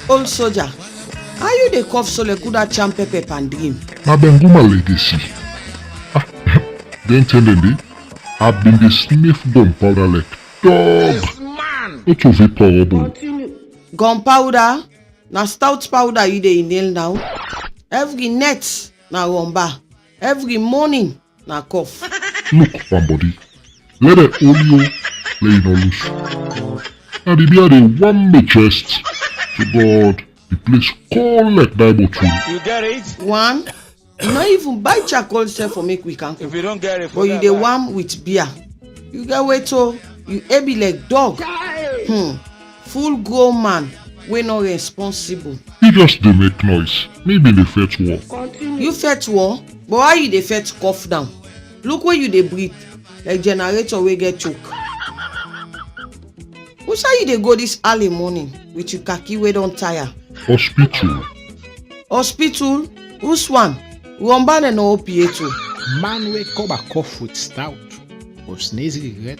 Old soldier, how you dey cough so like coulda champ pepper and dream? Na Benguma legacy. Then tell them I've been the sniff gunpowder like dog. Not of it horrible. Gunpowder? Na stout powder you dey inhale now. Every night na rumba. Every morning na cough. Look, my body. Let the olio lay no loose. And the beer they want me chest. To God, the place cold like Bible tree. You get it? One, you no even buy charcoal sef for make we can cook. If you don't get it, But you dey warm with beer. You get wait oh, you heavy like dog. Full grown man wey no responsible. He just dey make noise. Maybe the fetch war. You fetch war? But why you dey fetch cough down? Look where you dey breathe like generator wey get choke. Who say you dey go this early morning with your khaki wey don tire? Hospital. Hospital? Whose one? Rumba and OPA too. Man wake up a cough with stout or sneeze regret